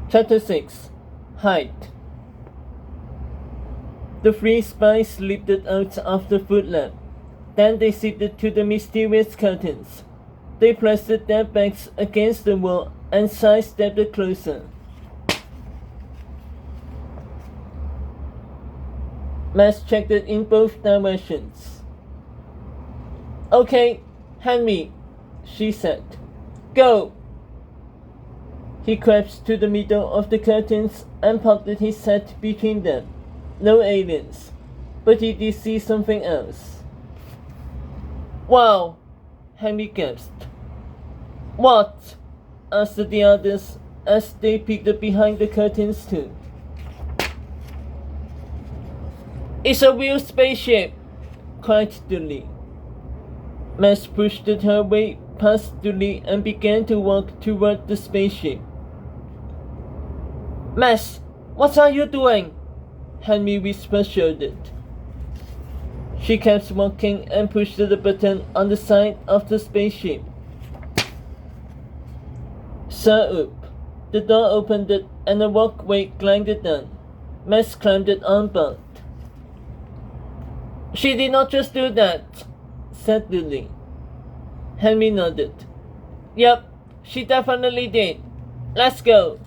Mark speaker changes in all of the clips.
Speaker 1: Chapter 6 Hide. The three spies slipped out of the food lab. Then they shifted to the mysterious curtains. They pressed their backs against the wall and sidestepped closer. Max checked it in both directions. Okay, hand me, she said. Go! He crept to the middle of the curtains and popped his head between them. No aliens, but he did see something else. Wow! Henry gasped. What? Asked the others as they peeked behind the curtains too. It's a real spaceship! Cried Dudley. Max pushed her way past Dudley and began to walk toward the spaceship. Max, what are you doing? Henry whispered shouted. She kept walking and pushed the button on the side of the spaceship. Sir up. The door opened and a walkway climbed down. Max climbed on board. She did not just do that, said Lily. Henry nodded. Yep, she definitely did. Let's go.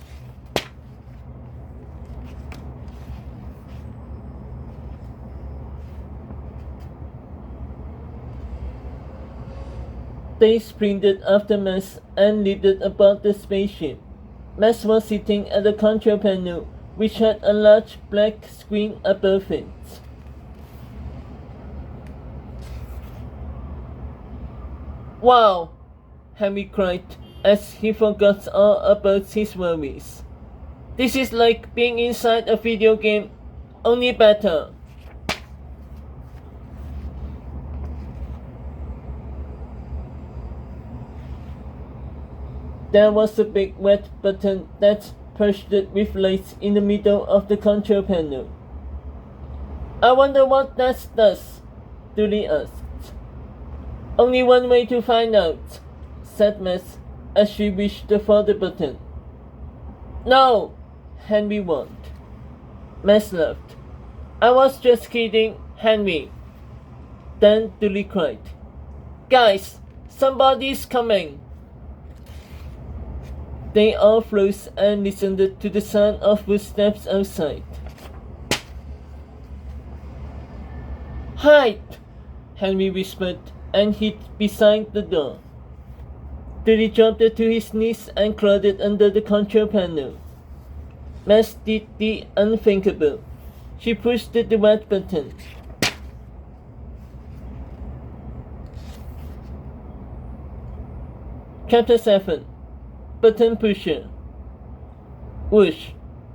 Speaker 1: They sprinted after Max and leaped aboard the spaceship. Max was sitting at the control panel, which had a large black screen above it. Wow! Henry cried as he forgot all about his worries. This is like being inside a video game, only better. There was a big red button that pushed with lights in the middle of the control panel. I wonder what that does, Dudley asked. Only one way to find out, said Max as she reached for the button. No, Henry warned. Max laughed. I was just kidding, Henry. Then Dudley cried. Guys, somebody's coming. They all froze and listened to the sound of footsteps outside. Hide! Henry whispered and hid beside the door. Dudley jumped to his knees and crawled under the control panel. Max did the unthinkable. She pushed the red button. Chapter 7 Button Pusher. Whoosh!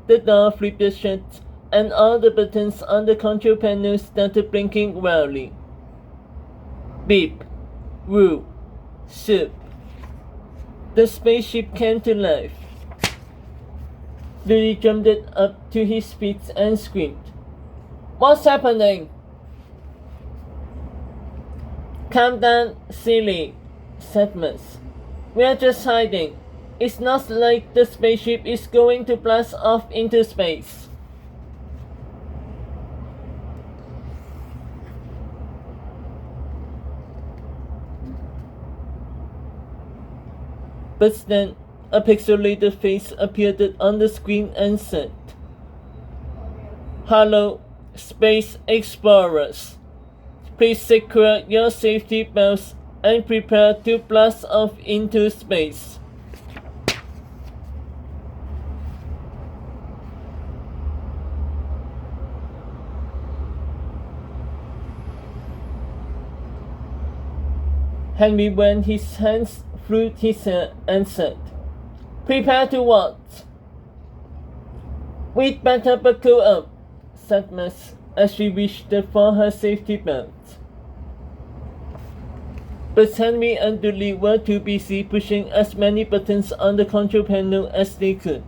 Speaker 1: The door flipped shut and all the buttons on the control panel started blinking wildly. Beep! Woo! Soup! The spaceship came to life. Dudley jumped up to his feet and screamed. What's happening? Calm down, silly, said Max. We're just hiding. It's not like the spaceship is going to blast off into space. But then a pixelated face appeared on the screen and said, Hello, Space Explorers. Please secure your safety belts and prepare to blast off into space. Henry ran his hands through his hair and said, Prepare to what? We'd better buckle up, said Max as she reached for her safety belt. But Henry and Dudley were too busy pushing as many buttons on the control panel as they could.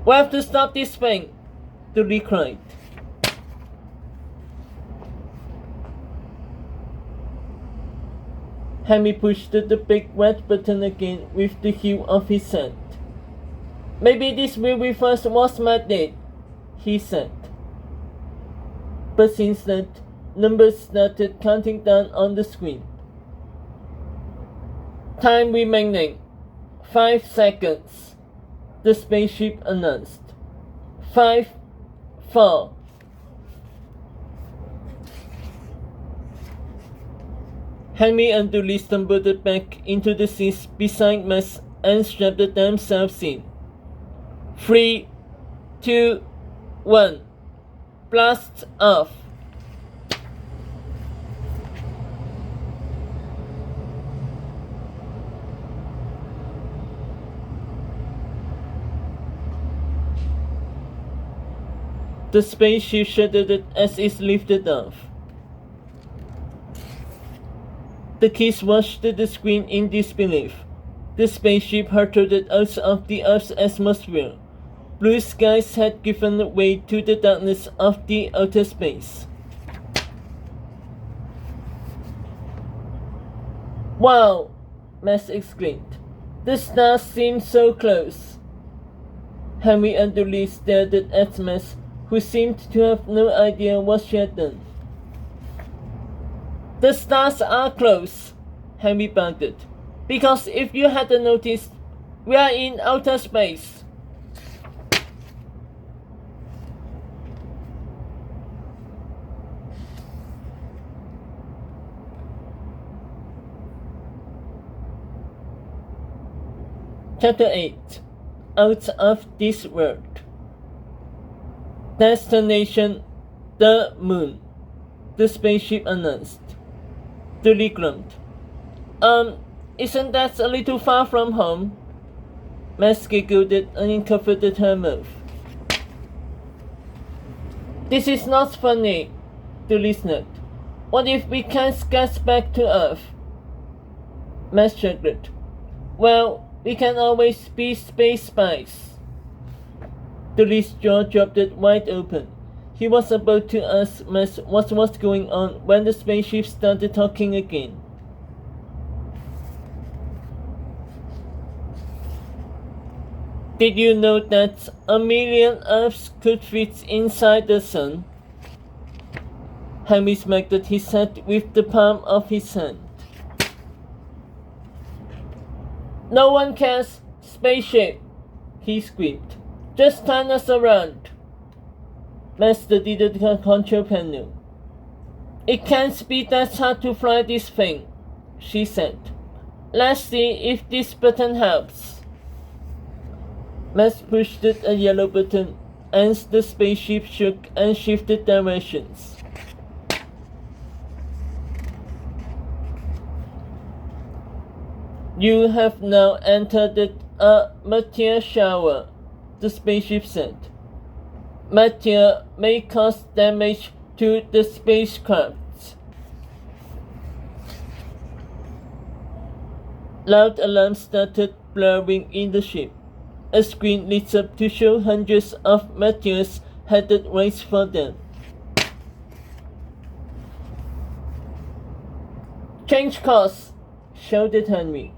Speaker 1: We have to stop this thing, Dudley cried. Henry pushed the big red button again with the heel of his hand. Maybe this will reverse what's my date, he said. But since that, numbers started counting down on the screen. Time remaining 5 seconds, the spaceship announced. 5, 4. Henry and Dooley stumbled back into the seats beside Max and strapped themselves in. 3, 2, 1. Blast off. The spaceship shuddered as it lifted off. The kids watched the screen in disbelief. The spaceship hurtled out of the Earth's atmosphere. Blue skies had given way to the darkness of the outer space. Wow! Max exclaimed. The stars seem so close. Henry and Dooley stared at Max, who seemed to have no idea what she had done. The stars are close, Henry bounded, because if you hadn't noticed, we are in outer space. Chapter 8. Out of this world. Destination, the moon, the spaceship announced. Dooley grumped. Isn't that a little far from home? Max giggled and covered her mouth. This is not funny, Dooley snapped. What if we can't get back to Earth? Max chuckled. Well, we can always be space spies. Dooley's jaw dropped wide open. He was about to ask Max what was going on when the spaceship started talking again. Did you know that 1,000,000 Earths could fit inside the sun? Henry smacked his head with the palm of his hand. No one cares, spaceship, he screamed. Just turn us around. Max studied the control panel. It can't be that hard to fly this thing, she said. Let's see if this button helps. Max pushed a yellow button, and the spaceship shook and shifted directions. You have now entered a meteor shower, the spaceship said. Meteor may cause damage to the spacecraft. Loud alarms started blaring in the ship. A screen lit up to show hundreds of meteors headed right for them. Change course, shouted Henry.